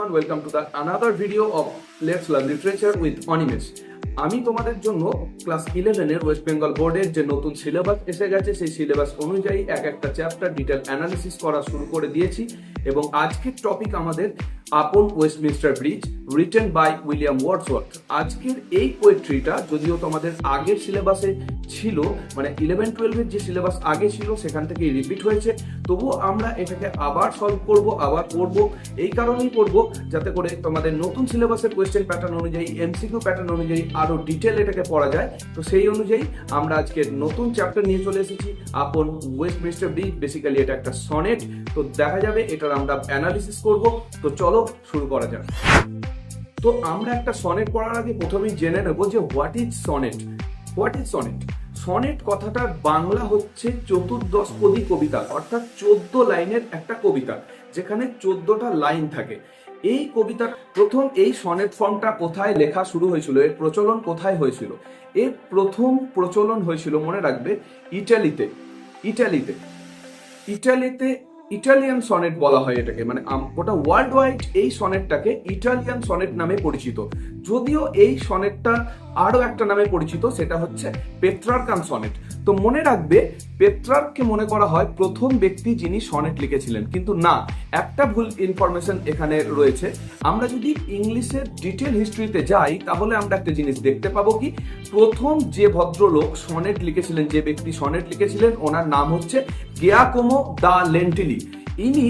everyone, welcome to the another video of Let's Learn Literature with Onimesh. আমি তোমাদের জন্য class 11 এর West Bengal বোর্ডের যে নতুন সিলেবাস এসে গেছে সেই সিলেবাস অনুযায়ী এক একটা চ্যাপ্টার ডিটেল অ্যানালিসিস করা শুরু করে দিয়েছি এবং আজকের টপিক আমাদের upon Westminster bridge written by William Wordsworth. আজকের এই পোয়েট্রিটা যদিও তোমাদের আগের সিলেবাসে ছিল, মানে 11-12 এর যে সিলেবাস আগে ছিল সেখান থেকে রিপিট হয়েছে, তবুও আমরা এটাকে আবার সলভ করব, আবার পড়ব। এই কারণেই পড়ব যাতে করে তোমাদের নতুন সিলেবাসের কোয়েশ্চেন প্যাটার্ন অনুযায়ী, এমসিকিউ প্যাটার্ন অনুযায়ী আরো ডিটেল এটাকে পড়া যায়। তো সেই অনুযায়ী আমরা আজকে নতুন চ্যাপ্টার নিয়ে চলে এসেছি, আপন ওয়েস্টমিনস্টার ব্রিজ। বেসিক্যালি এটা একটা সনেট, তো দেখা যাবে এটার আমরা অ্যানালিসিস করব। তো চলো শুরু করা যাক। তো আমরা একটা সনেট পড়ার আগে প্রথমেই জেনে নেব যে what is sonnet. What is sonnet? Sonnet কথাটার বাংলা হচ্ছে চতুর্দশপদী কবিতা, অর্থাৎ 14 লাইনের একটা কবিতা যেখানে 14টা লাইন থাকে। এই কবিতার প্রথম এই সনেট ফর্মটা কোথায় লেখা শুরু হয়েছিল, এর প্রচলন কোথায় হয়েছিল? এর প্রথম প্রচলন হয়েছিল, মনে রাখবে, ইটালিতে। ইটালিয়ান সনেট বলা হয় এটাকে, মানে ওটা ওয়ার্ল্ড ওয়াইড এই সনেটটাকে ইটালিয়ান সনেট নামে পরিচিত। যদিও এই সনেটটা আরো একটা নামে পরিচিত, সেটা হচ্ছে পেত্রার্কান সনেট। তো মনে রাখবে, পেত্রার্ককে মনে করা হয় প্রথম ব্যক্তি যিনি সনেট লিখেছিলেন, কিন্তু না, একটা ভুল ইনফরমেশন এখানে রয়েছে। আমরা যদি ইংলিশের ডিটেল হিস্ট্রিতে যাই তাহলে আমরা একটা জিনিস দেখতে পাবো কি, প্রথম যে ভদ্রলোক সনেট লিখেছিলেন, যে ব্যক্তি সনেট লিখেছিলেন, ওনার নাম হচ্ছে গিয়াকোমো দা লেন্টিলি। ইনি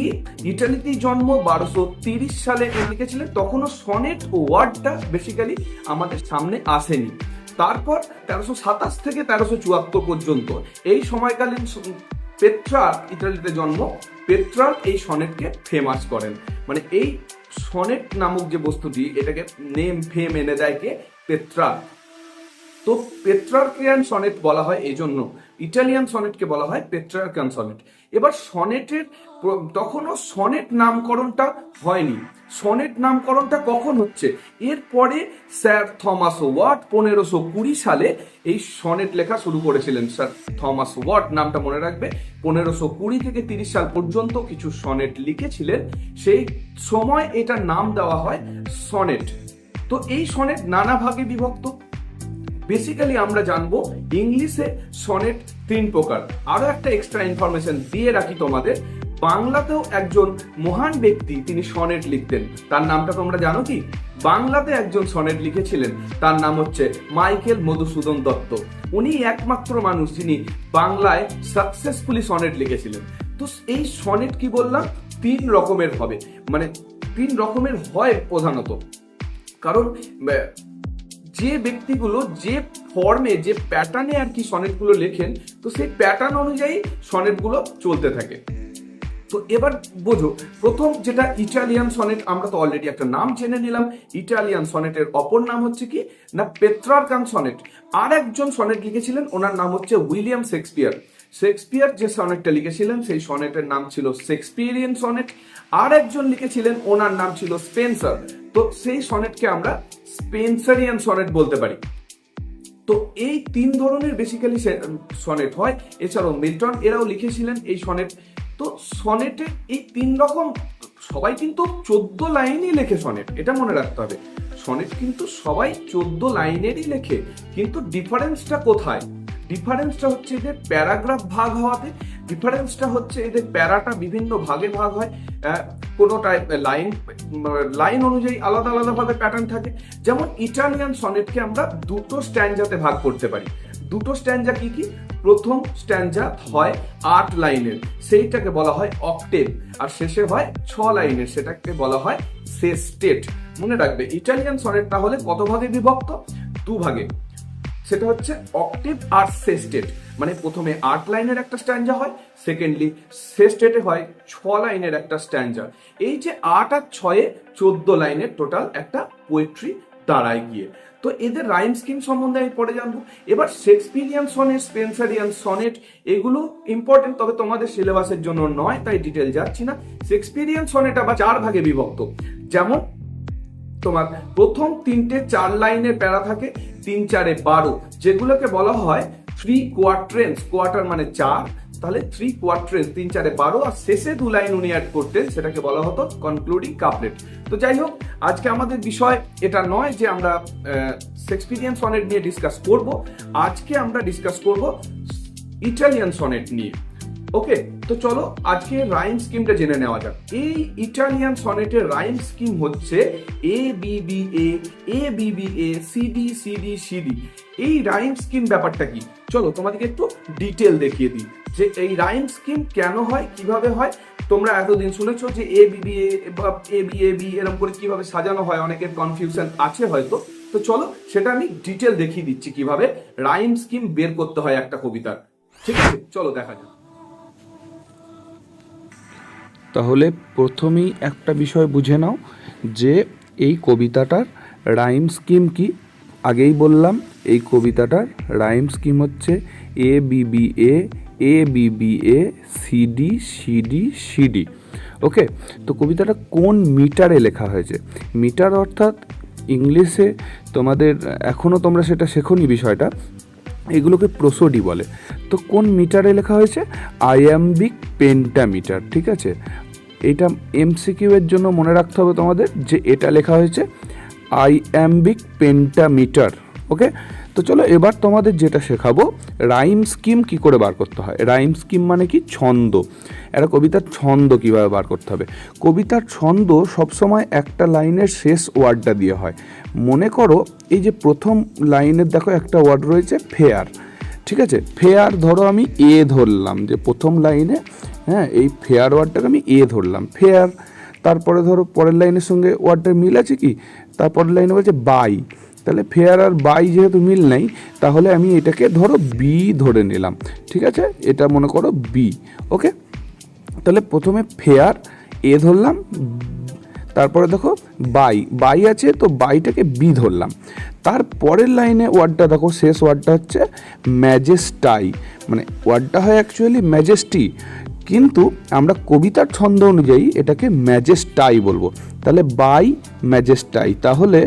ইটালিতে জন্ম, 1230 সালে লিখেছিলেন। তখনও সনেট ওয়ার্ডটা বেসিক্যালি আমাদের সামনে আসেনি। তারপর 1327 থেকে 1374 পর্যন্ত এই সময়কালীন পেত্রার্ক, ইটালিতে জন্ম, পেত্রার্ক এই সনেটকে ফেমাস করেন। মানে এই সনেট নামক যে বস্তুটি, এটাকে নেম ফেম এনে দেয় কে? পেত্রার্ক। তো পেত্রার্কিয়ান সনেট বলা হয় এই জন্য, ইটালিয়ান সনেটকে বলা হয় পেত্রার্কিয়ান সনেট। এবার সনেটের তখনও সনেট নামকরণটা হয়নি। সনেট নামকরণটা কখন হচ্ছে? এরপরে স্যার থমাস ওয়াট 1520 সালে এই সনেট লেখা শুরু করেছিলেন। স্যার থমাস ওয়াট নামটা মনে রাখবে, 1520 থেকে 30 সাল পর্যন্ত কিছু সনেট লিখেছিলেন। সেই সময় এটার নাম দেওয়া হয় সনেট। তো এই সনেট নানা ভাগে বিভক্ত। বেসিক্যালি আমরা জানবো ইংলিশে সনেট 3 প্রকার। আরো একটা এক্সট্রা ইনফরমেশন দিয়ে রাখি তোমাদের, বাংলাতেও একজন মহান ব্যক্তি তিনি সনেট লিখতেন। তার নামটা তোমরা জানো কি? বাংলাতে একজন সনেট লিখেছিলেন, তার নাম হচ্ছে মাইকেল মধুসূদন দত্ত। উনি একমাত্র মানুষ যিনি বাংলায় সাকসেসফুলি সনেট লিখেছিলেন। তো এই সনেট কি বললাম, 3 রকমের হবে, মানে 3 রকমের হয় প্রধানত। কারণ যে ব্যক্তিগুলো যে ফর্মে, যে প্যাটার্নে আর কি সনেটগুলো লেখেন, তো সেই প্যাটার্ন অনুযায়ী সনেটগুলো চলতে থাকে। তো এবার বোঝো, প্রথম যেটা ইটালিয়ান সনেট, আমরা তো অলরেডি একটা নাম জেনে নিলাম। ইটালিয়ান সনেটের অপর নাম হচ্ছে কি না, পেত্রার্কান সনেট। আর একজন সনেট লিখেছিলেন, ওনার নাম হচ্ছে উইলিয়াম শেক্সপিয়ার। শেক্সপিয়ার যে সনেটটা লিখেছিলেন সেই সনেটের নাম ছিল শেক্সপিয়ারিয়ান সনেট। আর একজন লিখেছিলেন, ওনার নাম ছিল স্পেন্সার। তো সেই সনেটকে আমরা স্পেন্সারিয়ান সনেট বলতে পারি। তো এই 3 ধরনের বেসিক্যালি সনেট হয়। এছাড়াও মিল্টন এরাও লিখেছিলেন এই সনেট। তো সনেটের এই 3 রকম, সবাই কিন্তু 14 লাইনই লেখে সনেট, এটা মনে রাখতে হবে। সনেট কিন্তু সবাই 14 লাইনেরই লেখে, কিন্তু ডিফারেন্সটা কোথায়? ডিফারেন্সটা হচ্ছে এদের প্যারাগ্রাফ ভাগ হওয়াতে। ডিফারেন্সটা হচ্ছে এদের প্যারাটা বিভিন্ন ভাগে ভাগ হয়, কোনোটায় লাইন অনুযায়ী আলাদা আলাদা ভাবে প্যাটার্ন থাকে। যেমন ইটালিয়ান সনেটকে আমরা 2টো স্ট্যান্জাতে ভাগ করতে পারি। 2টো স্ট্যান্জা কি কি? প্রথম স্ট্যান্জা হয় 8 লাইনের, সেইটাকে বলা হয় অক্টেভ। আর শেষে হয় 6 লাইনের, সেটাকে বলা হয় সেস্টেট। মনে রাখবে, ইটালিয়ান সনেট তাহলে কত ভাগে বিভক্ত? 2 ভাগে। সেটা হচ্ছে অক্টেভ আর সেস্টেট। মানে প্রথমে 8 লাইনের একটা স্ট্যান্জা হয়, সেকেন্ডলি সেস্টেটে হয় 6 লাইনের একটা স্ট্যান্জা। এই যে 8 আর 6-এ 14 লাইনের টোটাল একটা পোয়েট্রি দাঁড়ায় গিয়ে। তো এদের রাইম স্কিম সম্বন্ধে আমি পরে জানবো। এবার শেক্সপিয়ারিয়ান সনেট, স্পেন্সারিয়ান সনেট, এগুলো ইম্পর্টেন্ট, তবে তোমাদের সিলেবাসের জন্য নয়, তাই ডিটেল যাচ্ছি না। শেক্সপিয়ারিয়ান সনেট আবার 4 ভাগে বিভক্ত। যেমন তোমার প্রথম 3টে 4 লাইনের প্যারা থাকে, 3 4-এ 12, যেগুলোকে বলা হয় 3 কোয়ার্টারেন্স। কোয়ার্টার মানে 4, তাহলে 3 কোয়ার্ট্রেন্স, 3 4 12, আর শেষে 2 লাইন উনি অ্যাড করতেন, সেটাকে বলা হতো কনক্লুডিং কাপলেট। তো যাই হোক, আজকে আমাদের বিষয় এটা নয় যে আমরা শেক্সপিয়ারিয়ান সনেট নিয়ে ডিসকাস করব, আজকে আমরা ডিসকাস করব ইটালিয়ান সনেট নিয়ে। ওকে, তো চলো আজকে রাইম স্কিমটা জেনে নেওয়া যাক। এই ইটালিয়ান সনেটের রাইম স্কিম হচ্ছে A B B A, A B B A, C D C D C D. এই রাইম স্কিম ব্যাপারটা কি, চলো তোমাদেরকে একটু ডিটেল দেখিয়ে দিই যে এই রাইম স্কিম কেন হয়, কিভাবে হয়। তোমরা এতদিন শুনেছো যে এ বি বি এ বা এ বি এ বি এরকম করে কিভাবে সাজানো হয়, অনেকের কনফিউশন আছে হয়তো। তো চলো সেটা আমি ডিটেল দেখিয়ে দিচ্ছি কিভাবে রাইম স্কিম বের করতে হয় একটা কবিতার। ঠিক আছে, চলো দেখা যাক। তাহলে প্রথমেই একটা বিষয় বুঝে নাও যে এই কবিতাটার রাইম স্কিম কি। আগেই বললাম এই কবিতাটার রাইম স্কিম হচ্ছে A B B A, A B B A, C D C D C D. Okay, তো কবিতাটা কোন মিটারে লেখা হয়েছে? মিটার অর্থাৎ ইংলিশে তোমাদের এখনও তোমরা সেটা শেখোনি বিষয়টা, এগুলোকে প্রোসোডি বলে। তো কোন মিটারে লেখা হয়েছে? Iambic pentameter. ঠিক আছে, এটা এমসিকিউ এর জন্য মনে রাখতে হবে তোমাদের যে এটা লেখা হয়েছে আয়াম্বিক পেন্টামিটার। ওকে, তো চলো এবার তোমাদের যেটা শেখাবো রাইম স্কিম কি করে বার করতে হয়। রাইম স্কিম মানে কি? ছন্দ। একটা কবিতার ছন্দ কিভাবে বার করতে হবে। কবিতার ছন্দ সবসময় একটা লাইনের শেষ ওয়ার্ডটা দিয়ে হয়। মনে করো এই যে প্রথম লাইনের দেখো একটা ওয়ার্ড রয়েছে ফেয়ার। ঠিক আছে, ফেয়ার ধরো আমি এ ধরলাম, যে প্রথম লাইনে, হ্যাঁ, এই ফেয়ার ওয়ার্ডটাকে আমি এ ধরলাম, ফেয়ার। তারপরে ধরো পরের লাইনের সঙ্গে ওয়ার্ডটার মিল আছে কি, তারপরের লাইনে বলছে বাই, তাহলে ফেয়ার আর বাই যেহেতু মিল নাই, তাহলে আমি এটাকে ধরো বি ধরে নিলাম। ঠিক আছে, এটা মনে করো বি। ওকে, তাহলে প্রথমে ফেয়ার এ ধরলাম, তারপরে দেখো বাই, বাই আছে তো বাইটাকে বি ধরলাম। তারপরের লাইনে ওয়ার্ডটা দেখো, শেষ ওয়ার্ডটা হচ্ছে ম্যাজেস্টাই, মানে ওয়ার্ডটা হয় অ্যাকচুয়ালি ম্যাজেস্টি, কিন্তু আমরা কবিতার ছন্দ অনুযায়ী এটাকে ম্যাজেস্টাই বলবো। তাহলে বাই ম্যাজেস্টাই, তাহলে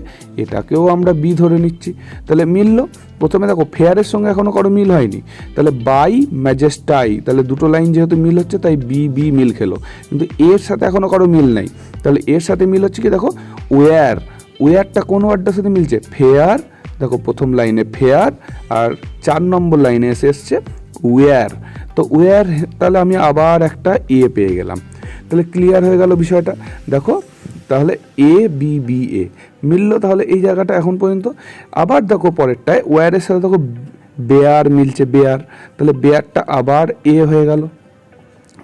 এটাকেও আমরা বি ধরে নিচ্ছি। তাহলে মিললো। প্রথমে দেখো ফেয়ারের সঙ্গে এখনও কারো মিল হয়নি, তাহলে বাই ম্যাজেস্টাই, তাহলে দুটো লাইন যেহেতু মিল হচ্ছে তাই বি বি মিল খেলো। কিন্তু এর সাথে এখনও কারো মিল নাই, তাহলে এর সাথে মিল হচ্ছে কি দেখো ওয়্যার। ওয়্যারটা কোন ওয়ার্ডটার সাথে মিলছে? ফেয়ার। দেখো প্রথম লাইনে ফেয়ার, আর 4 নম্বর লাইনে এসছে ওয়্যার। তো ওয়্যার, তাহলে আমি আবার একটা এ পেয়ে গেলাম। তাহলে ক্লিয়ার হয়ে গেল বিষয়টা। দেখো তাহলে এ বি বি এ মিললো, তাহলে এই জায়গাটা এখন পর্যন্ত। আবার দেখো পরেরটায় ওয়্যারের সাথে দেখো বেয়ার মিলছে, বেয়ার, তাহলে বেয়ারটা আবার এ হয়ে গেল।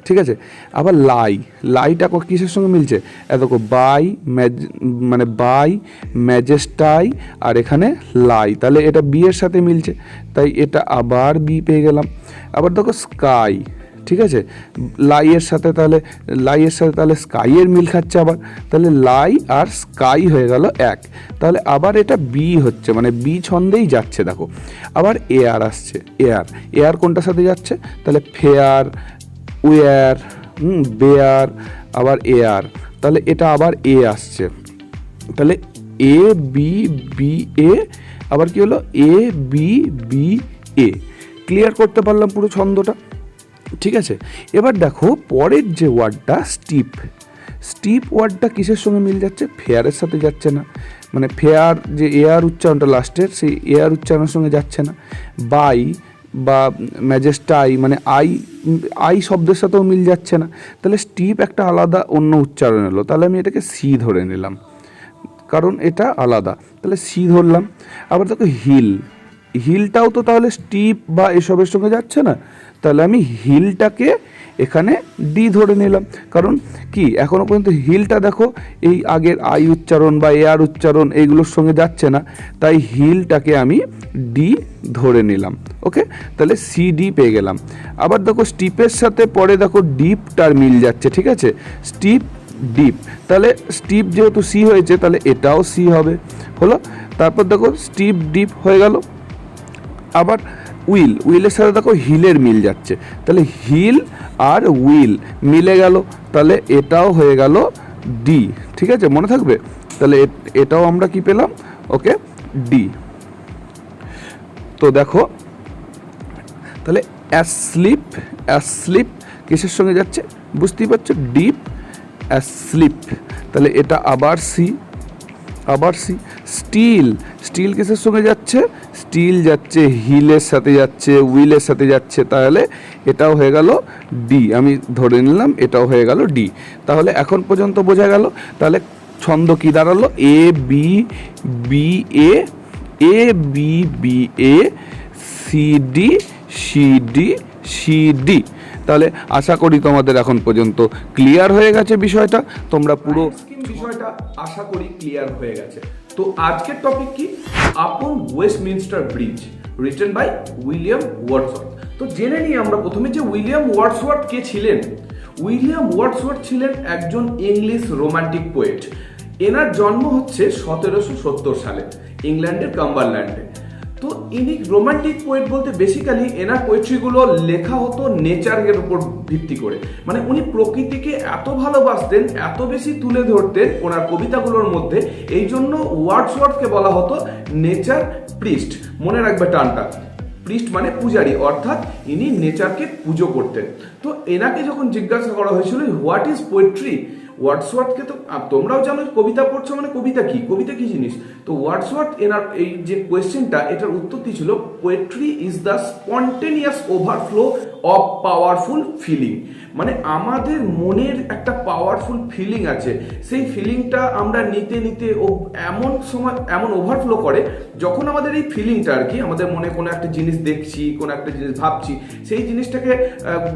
ঠিক আছে, আবার লাই, লাইটা কিসের সঙ্গে মিলছে? দেখো বাই মানে বাই ম্যাজেস্টাই, আর এখানে লাই, তাহলে এটা বি এর সাথে মিলছে, তাই এটা আবার বি পেয়ে গেলাম। আবার দেখো স্কাই, ঠিক আছে, লাইয়ের সাথে তাহলে স্কাইয়ের মিল খাচ্ছে আবার, তাহলে লাই আর স্কাই হয়ে গেল এক, তাহলে আবার এটা বি হচ্ছে, মানে বি ছন্দেই যাচ্ছে। দেখো আবার এয়ার আসছে, এয়ার, এয়ার কোনটার সাথে যাচ্ছে? তাহলে ফেয়ার, ওয়্যার, বেয়ার, আবার এয়ার, তাহলে এটা আবার এ আসছে, তাহলে এ বি বি এ, আবার কি হলো এ বি বি এ। ক্লিয়ার করতে পারলাম পুরো ছন্দটা। ঠিক আছে, এবার দেখো পরের যে ওয়ার্ডটা স্টিপ, স্টিপ ওয়ার্ডটা কিসের সঙ্গে মিল যাচ্ছে? ফেয়ারের সাথে যাচ্ছে না, মানে ফেয়ার যে এয়ার উচ্চারণটা লাস্টের, সেই এয়ার উচ্চারণের সঙ্গে যাচ্ছে না। বাই বা ম্যাজেস্টাই মানে আই শব্দের সাথেও মিল যাচ্ছে না, তাহলে স্টিপ একটা আলাদা অন্য উচ্চারণ এলো, তাহলে আমি এটাকে সি ধরে নিলাম, কারণ এটা আলাদা, তাহলে সি ধরলাম। আবার দেখো হিল, হিলটাও তো তাহলে স্টিপ বা এসবের সঙ্গে যাচ্ছে না, তাহলে আমি হিলটাকে এখানে ডি ধরে নিলাম, কারণ কি এখনও পর্যন্ত হিলটা দেখো এই আগের আই উচ্চারণ বা এয়ার উচ্চারণ এইগুলোর সঙ্গে যাচ্ছে না, তাই হিলটাকে আমি ডি ধরে নিলাম। ওকে, তাহলে সি ডি পেয়ে গেলাম। আবার দেখো স্টিপের সাথে পরে দেখো ডিপটার মিল যাচ্ছে, ঠিক আছে, স্টিপ ডিপ, তাহলে স্টিপ যেহেতু সি হয়েছে তাহলে এটাও সি হবে, হলো। তারপর দেখো স্টিপ ডিপ হয়ে গেল। আবার উইল, উইলের সাথে দেখো হিলের মিল যাচ্ছে, তাহলে হিল আর উইল মিলে গেল, তাহলে এটাও হয়ে গেল ডি। ঠিক আছে, মনে থাকবে। তাহলে এটাও আমরা কি পেলাম? ওকে, ডি। তো দেখো তাহলে অ্যাসলিপ, অ্যাসলিপ কিসের সঙ্গে যাচ্ছে বুঝতেই পারছো, ডিপ অ্যাসলিপ। তাহলে এটা আবার সি, আবার সি। স্টিল, স্টিল কিসের সঙ্গে যাচ্ছে, স্টিল যাচ্ছে হিলের সাথে যাচ্ছে, উইলের সাথে যাচ্ছে, তাহলে এটাও হয়ে গেল ডি। আমি ধরে নিলাম এটাও হয়ে গেল ডি। তাহলে এখন পর্যন্ত বোঝা গেল। তাহলে ছন্দ কি দাঁড়ালো, A B B A, A B B A, C D C D C D. তাহলে আশা করি তোমাদের এখন পর্যন্ত ক্লিয়ার হয়ে গেছে বিষয়টা। তোমরা পুরো বিষয়টা আশা করি ক্লিয়ার হয়ে গেছে। তো আজকের টপিক কি, upon Westminster bridge, written by William Wordsworth. তো জেনে নিই আমরা প্রথমে যে উইলিয়াম ওয়ার্ডসওয়ার্থ কে ছিলেন। উইলিয়াম ওয়ার্ডসওয়ার্থ ছিলেন একজন ইংলিশ রোমান্টিক পোয়েট। এনার জন্ম হচ্ছে 1770 সালে ইংল্যান্ডের কাম্বারল্যান্ডে। তো ইনি রোমান্টিক পোয়েট বলতে বেসিক্যালি এনার পোয়েট্রিগুলো লেখা হতো নেচারের উপর ভিত্তি করে। মানে উনি প্রকৃতিকে এত ভালোবাসতেন, এত বেশি তুলে ধরতেন ওনার কবিতাগুলোর মধ্যে, এই জন্য ওয়ার্ডসওয়ার্থকে বলা হতো নেচার প্রিস্ট। মনে রাখবে টার্মটা, প্রিস্ট মানে পূজারী, অর্থাৎ ইনি নেচারকে পুজো করতেন। তো এনাকে যখন জিজ্ঞাসা করা হয়েছিল হোয়াট ইজ পোয়েট্রি, ওয়ার্ডসওয়ার্থকে তো তোমরাও জানো কবিতা পড়ছো মানে কবিতা কি, কবিতা কি জিনিস। তো ওয়ার্ডসওয়ার্থ এনার এই যে কোয়েশ্চেনটা, এটার উত্তরটি ছিল poetry is the spontaneous overflow of powerful feeling. মানে আমাদের মনের একটা পাওয়ারফুল ফিলিং আছে, সেই ফিলিংটা আমরা নিতে নিতে ও এমন সময় এমন ওভারফ্লো করে, যখন আমাদের এই ফিলিংটা আর কি, আমাদের মনে কোনো একটা জিনিস দেখছি, কোনো একটা জিনিস ভাবছি, সেই জিনিসটাকে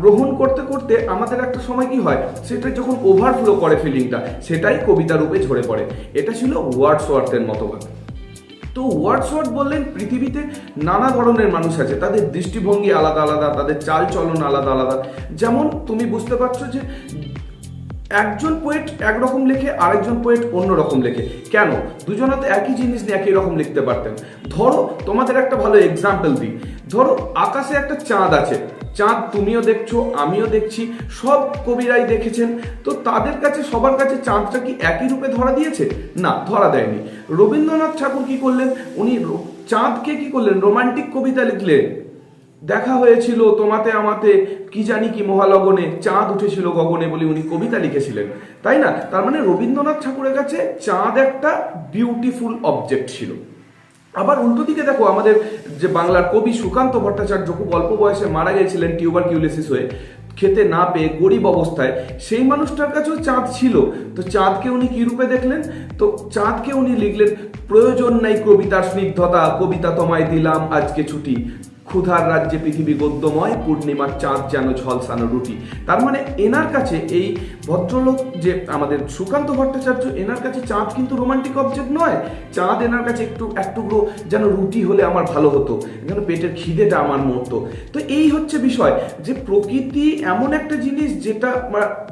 গ্রহণ করতে করতে আমাদের একটা সময় কি হয়, সেটা যখন ওভারফ্লো করে ফিলিংটা, সেটাই কবিতা রূপে ঝরে পড়ে। এটা ছিল ওয়ার্ডসওয়ার্থের মতবাদ। তো ওয়ার্ডসওয়ার্থ বললেন পৃথিবীতে নানা ধরনের মানুষ আছে, তাদের দৃষ্টিভঙ্গি আলাদা আলাদা, তাদের চাল চলন আলাদা আলাদা। যেমন তুমি বুঝতে পারছো যে একজন পোয়েট একরকম লেখে, আরেকজন পোয়েট অন্যরকম লেখে। কেন? দুজনে তো একই জিনিস নিয়ে একই রকম লিখতে পারতেন। ধরো তোমাদের একটা ভালো এক্সাম্পল দিই, ধরো আকাশে একটা চাঁদ আছে, চাঁদ তুমিও দেখছো আমিও দেখছি, সব কবিরাই দেখেছেন। তো তাদের কাছে সবার কাছে চাঁদটা কি একই রূপে ধরা দিয়েছে? না, ধরা দেয়নি। রবীন্দ্রনাথ ঠাকুর কি করলেন, উনি চাঁদকে কি করলেন, রোমান্টিক কবিতা লিখলেন। দেখা হয়েছিল তোমাতে আমাতে কি জানি কি মহালগনে, চাঁদ উঠেছিল গগনে বলে উনি কবিতা লিখেছিলেন, তাই না? তার মানে রবীন্দ্রনাথ ঠাকুরের কাছে চাঁদ একটা বিউটিফুল অবজেক্ট ছিল। আবার উল্টো দিকে দেখো, আমাদের যে বাংলার কবি সুকান্ত ভট্টাচার্য খুব অল্প বয়সে মারা গিয়েছিলেন টিউবারকিউলোসিস হয়ে, খেতে না পেয়ে গরিব অবস্থায়, সেই মানুষটার কাছেও চাঁদ ছিল। তো চাঁদকে উনি কি রূপে দেখলেন? তো চাঁদকে উনি লিখলেন, প্রয়োজন নাই কবিতার স্নিগ্ধতা, কবিতা তোমায় দিলাম আজকে ছুটি, ক্ষুধার রাজ্যে পৃথিবী গদ্যময়, পূর্ণিমার চাঁদ যেন ঝলসানো রুটি। তার মানে এনার কাছে, এই ভদ্রলোক যে আমাদের সুকান্ত ভট্টাচার্য, এনার কাছে চাঁদ কিন্তু রোমান্টিক অবজেক্ট নয়। চাঁদ এনার কাছে একটুকরো যেন রুটি হলে আমার ভালো হতো, যেন পেটের খিদেটা আমার মরতো। তো এই হচ্ছে বিষয়, যে প্রকৃতি এমন একটা জিনিস, যেটা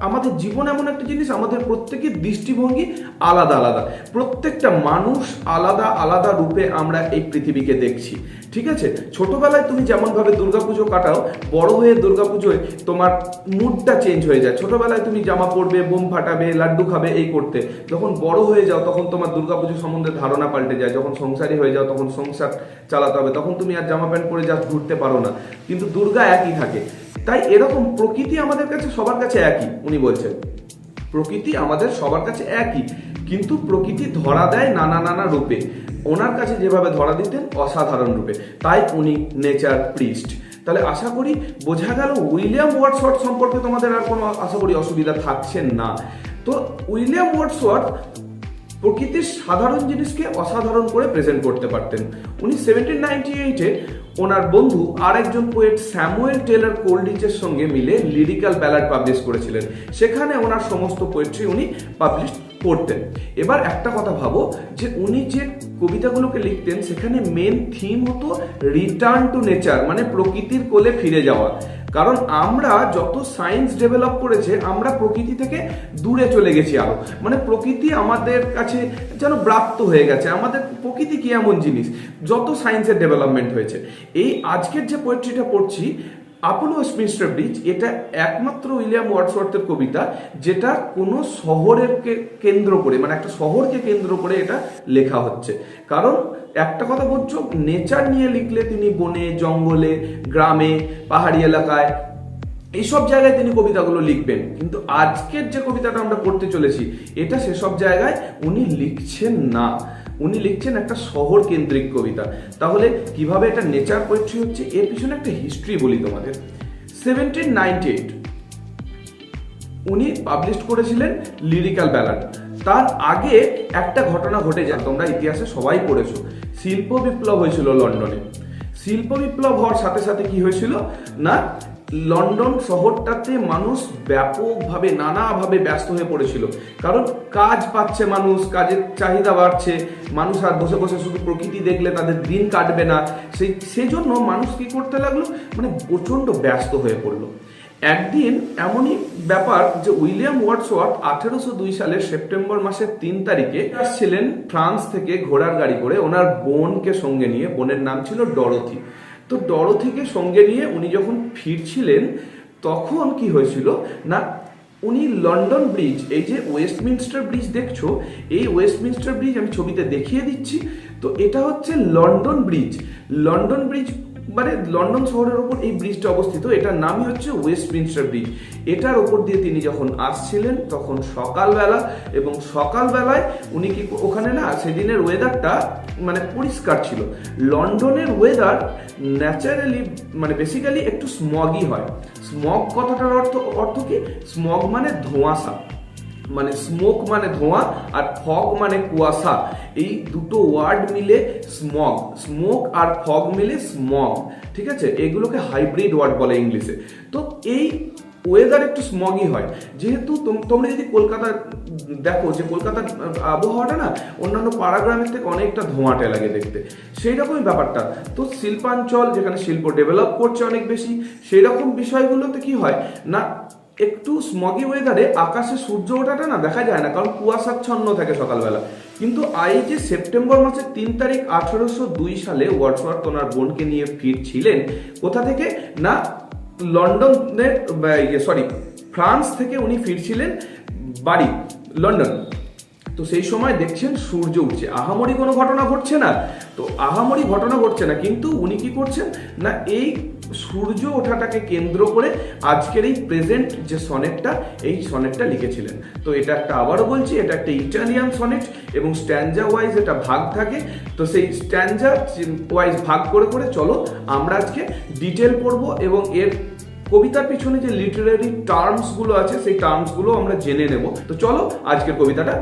আমাদের জীবন এমন একটা জিনিস, আমাদের প্রত্যেকের দৃষ্টিভঙ্গি আলাদা আলাদা, প্রত্যেকটা মানুষ আলাদা আলাদা রূপে আমরা এই পৃথিবীকে দেখছি। ঠিক আছে, ছোটবেলায় তুমি যেমন ভাবে দুর্গাপুজো কাটাও, বড় হয়ে দুর্গাপুজোয় তোমার মুডটা চেঞ্জ হয়ে যায়। ছোটবেলায় তুমি জামা পরবে, বোম ফাটাবে, লাড্ডু খাবে, এই করতে। যখন বড় হয়ে যাও তখন তোমার দুর্গাপুজো সম্বন্ধে ধারণা পাল্টে যায়। যখন সংসারী হয়ে যাও, তখন সংসার চালাতে হবে, তখন তুমি আর জামা প্যান্ট পরে যা ঘুরতে পারো না, কিন্তু দুর্গা একই থাকে। তাই এরকম প্রকৃতি আমাদের কাছে সবার কাছে একই। উনি বলছেন প্রকৃতি আমাদের সবার কাছে একই, কিন্তু প্রকৃতি ধরা দেয় নানা নানা রূপে। ওনার কাছে যেভাবে ধরা দিতেন অসাধারণ রূপে, তাই উনি নেচার প্রিস্ট। তাহলে আশা করি বোঝা গেল উইলিয়াম ওয়ার্ডসওয়ার্থ সম্পর্কে তোমাদের আর কোনো আশা করি অসুবিধা থাকছে না। তো উইলিয়াম ওয়ার্ডসওয়ার্থ প্রকৃতির সাধারণ জিনিসকে অসাধারণ করে প্রেজেন্ট করতে পারতেন। উনি 1798-এ ওনার বন্ধু আর একজন পোয়েট স্যামুয়েল টেলর কোলরিজের সঙ্গে মিলে লিরিক্যাল ব্যালাড পাবলিশ করেছিলেন। সেখানে ওনার সমস্ত পোয়েট্রি উনি পাবলিশ করতেন। এবার একটা কথা ভাবো, যে উনি যে কবিতাগুলোকে লিখতেন, সেখানে মেন থিম হতো রিটার্ন টু নেচার, মানে প্রকৃতির কোলে ফিরে যাওয়া। কারণ আমরা যত সায়েন্স ডেভেলপ করেছে, আমরা প্রকৃতি থেকে দূরে চলে গেছি আরো, মানে প্রকৃতি আমাদের কাছে যেন ব্রাপ্ত হয়ে গেছে। আমাদের প্রকৃতি কি এমন জিনিস, যত সায়েন্সের ডেভেলপমেন্ট হয়েছে। এই আজকের যে পোয়েট্রিটা পড়ছি, আপন ওয়েস্টমিনস্টার ব্রিজ এটা একমাত্র উইলিয়াম ওয়ার্ডসওয়ার্থের কবিতা যেটা কোনো শহরের কেন্দ্র করে, মানে একটা শহরকে কেন্দ্র করে এটা লেখা হচ্ছে। কারণ একটা কথা বলছো, নেচার নিয়ে লিখলে তিনি বনে, জঙ্গলে, গ্রামে, পাহাড়ি এলাকায়, এইসব জায়গায় তিনি কবিতাগুলো লিখবেন। কিন্তু আজকের যে কবিতাটা আমরা পড়তে চলেছি, এটা সেসব জায়গায় উনি লিখছেন না, উনি লিখছেন একটা শহর কেন্দ্রিক কবিতা। তাহলে কিভাবে এটা নেচার পোয়েট্রি হচ্ছে, এর পিছনে একটা হিস্ট্রি বলি তোমাদের। 1798 উনি পাবলিশ করেছিলেন লিরিক্যাল ব্যালাড। তার আগে একটা ঘটনা ঘটে যায়, তোমরা ইতিহাসে সবাই পড়েছো, শিল্প বিপ্লব হয়েছিল লন্ডনে। শিল্প বিপ্লব হওয়ার সাথে সাথে কি হয়েছিল না, লন্ডন শহরটাতে মানুষ ব্যাপকভাবে নানাভাবে ব্যস্ত হয়ে পড়েছিল। কারণ কাজ পাচ্ছে মানুষ, কাজের চাহিদা বাড়ছে, মানুষ আর বসে বসে শুধু প্রকৃতি দেখলে তাদের দিন কাটবে না, সেই জন্য মানুষ কি করতে লাগলো, মানে প্রচণ্ড ব্যস্ত হয়ে পড়লো। একদিন এমনই ব্যাপার যে উইলিয়াম ওয়ার্ডসওয়ার্থ 1802 সালের সেপ্টেম্বর মাসের 3 তারিখে আসছিলেন ফ্রান্স থেকে ঘোড়ার গাড়ি করে ওনার বোনকে সঙ্গে নিয়ে, বোনের নাম ছিল ডরোথি। তো ডরোথিকে সঙ্গে নিয়ে উনি যখন ফিরছিলেন তখন কি হয়েছিল না, উনি লন্ডন ব্রিজ, এই যে ওয়েস্টমিনস্টার ব্রিজ দেখছো, এই ওয়েস্টমিনস্টার ব্রিজ আমি ছবিতে দেখিয়ে দিচ্ছি। তো এটা হচ্ছে লন্ডন ব্রিজ। লন্ডন ব্রিজ মানে লন্ডন শহরের ওপর এই ব্রিজটা অবস্থিত, এটার নামই হচ্ছে ওয়েস্টমিনস্টার ব্রিজ। এটার ওপর দিয়ে তিনি যখন আসছিলেন তখন সকালবেলা, এবং সকালবেলায় উনি কি ওখানে না, সেদিনের ওয়েদারটা মানে পরিষ্কার ছিল। লন্ডনের ওয়েদার ন্যাচারালি মানে বেসিক্যালি একটু স্মগই হয়। স্মগ কথাটার অর্থ কি, স্মগ মানে ধোঁয়াশা, মানে স্মোক মানে ধোঁয়া, আর ফগ মানে কুয়াশা। এই দুটো ওয়ার্ড মিলে স্মগ, স্মোক আর ফগ মিলে স্মগ, ঠিক আছে? এগুলোকে হাইব্রিড ওয়ার্ড বলে ইংলিশে। তো এই ওয়েদার একটু স্মগই হয়, যেহেতু তোমরা যদি কলকাতা দেখো, যে কলকাতার আবহাওয়াটা না অন্যান্য পাড়াগ্রামের থেকে অনেকটা ধোঁয়াটে লাগে দেখতে, সেই রকমই ব্যাপারটা। তো শিল্পাঞ্চল, যেখানে শিল্প ডেভেলপ করছে অনেক বেশি, সেই রকম বিষয়গুলোতে কি হয় না, একটু স্মগি ওয়েদারে আকাশে সূর্য ওঠাটা না দেখা যায় না, কারণ কুয়াশাচ্ছন্ন থাকে সকালবেলা। কিন্তু এই যে সেপ্টেম্বর মাসের 3 তারিখ 1802 সালে ওয়ার্ডসওয়ার্থ ওনার বোনকে নিয়ে ফিরছিলেন কোথা থেকে না, লন্ডনের ফ্রান্স থেকে উনি ফিরছিলেন বাড়ি লন্ডন। তো সেই সময় দেখছেন সূর্য উঠছে, আহামরি কোনো ঘটনা ঘটছে না, তো আহামরি ঘটনা ঘটছে না, কিন্তু উনি কি করছেন না, এই সূর্য ওঠাটাকে কেন্দ্র করে আজকের এই প্রেজেন্ট যে সনেটটা, এই সনেটটা লিখেছিলেন। তো এটা একটা, আবারও বলছি, এটা একটা ইটালিয়ান সনেট, এবং স্ট্যান্জা ওয়াইজ এটা ভাগ থাকে। তো সেই স্ট্যান্জা ওয়াইজ ভাগ করে করে চলো আমরা আজকে ডিটেল পড়বো, এবং এর কবিতার পিছনে যে লিটারারি টার্মসগুলো আছে সেই টার্মসগুলো আমরা জেনে নেব। তো চলো আজকের কবিতাটা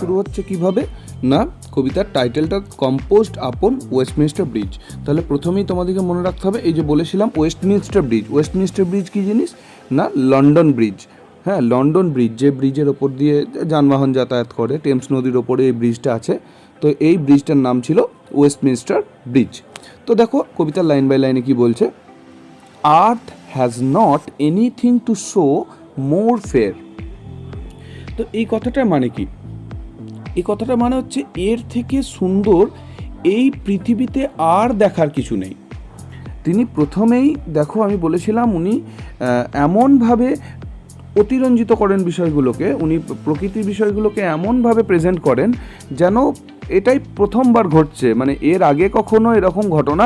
শুরু হচ্ছে কিভাবে না, কবিতার টাইটেলটা কম্পোজড আপন ওয়েস্টমিনস্টার ব্রিজ। তাহলে প্রথমেই তোমাদেরকে মনে রাখতে হবে, এই যে বলেছিলাম ওয়েস্টমিনস্টার ব্রিজ, ওয়েস্টমিনস্টার ব্রিজ কি জিনিস না, লন্ডন ব্রিজ। হ্যাঁ, লন্ডন ব্রিজ, যে ব্রিজের ওপর দিয়ে যানবাহন যাতায়াত করে, টেমস নদীর ওপরে এই ব্রিজটা আছে। তো এই ব্রিজটার নাম ছিল ওয়েস্টমিনস্টার ব্রিজ। তো দেখো কবিতার লাইন বাই লাইনে কি বলছে, আর্থ has not anything to show more fair। তো এই কথাটার মানে কি, এই কথাটা মানে হচ্ছে এর থেকে সুন্দর এই পৃথিবীতে আর দেখার কিছু নেই। তিনি প্রথমেই দেখো আমি বলেছিলাম উনি এমনভাবে অতিরঞ্জিত করেন বিষয়গুলোকে, উনি প্রকৃতির বিষয়গুলোকে এমনভাবে প্রেজেন্ট করেন যেন এটাই প্রথমবার ঘটছে, মানে এর আগে কখনো এরকম ঘটনা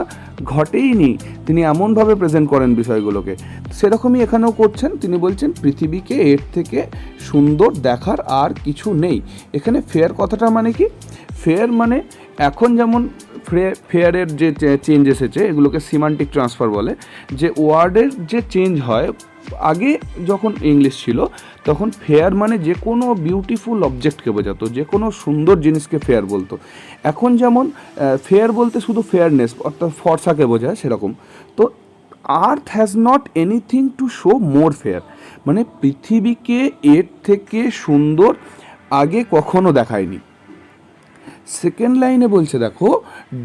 ঘটেইনি। তিনি এমনভাবে প্রেজেন্ট করেন বিষয়গুলোকে, সেরকমই এখানেও করছেন। তিনি বলছেন পৃথিবীকে এর থেকে সুন্দর দেখার আর কিছু নেই। এখানে ফেয়ার কথাটা মানে কি, ফেয়ার মানে এখন যেমন ফেয়ারের যে চেঞ্জ এসেছে, এগুলোকে সিমান্টিক ট্রান্সফার বলে, যে ওয়ার্ডের যে চেঞ্জ হয়। আগে যখন ইংলিশ ছিল তখন ফেয়ার মানে যে কোনো বিউটিফুল অবজেক্টকে বোঝাতো, যে কোনো সুন্দর জিনিসকে ফেয়ার বলতো। এখন যেমন ফেয়ার বলতে শুধু ফেয়ারনেস অর্থাৎ ফর্সাকে বোঝায়, সেরকম। তো আর্থ has not anything to show more fair, মানে পৃথিবীকে এর থেকে সুন্দর আগে কখনো দেখায়নি। সেকেন্ড লাইনে বলছে দেখো,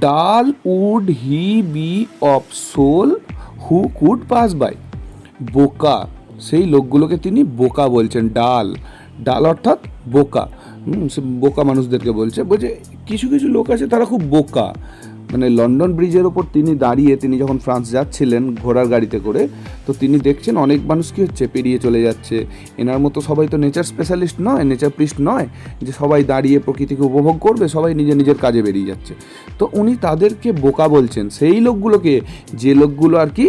dull would he be of soul who could pass by. বোকা, সেই লোকগুলোকে তিনি বোকা বলছেন। ডাল, ডাল অর্থাৎ বোকা, বোকা মানুষদেরকে বলছে। বলছে কিছু কিছু লোক আছে তারা খুব বোকা, মানে লন্ডন ব্রিজের ওপর তিনি দাঁড়িয়ে, তিনি যখন ফ্রান্স যাচ্ছিলেন ঘোড়ার গাড়িতে করে, তো তিনি দেখছেন অনেক মানুষ কী হচ্ছে, পেরিয়ে চলে যাচ্ছে। এনার মতো সবাই তো নেচার স্পেশালিস্ট নয়, নেচার প্রিস্ট নয় যে সবাই দাঁড়িয়ে প্রকৃতিকে উপভোগ করবে, সবাই নিজের নিজের কাজে বেরিয়ে যাচ্ছে। তো উনি তাদেরকে বোকা বলছেন, সেই লোকগুলোকে, যে লোকগুলো আর কি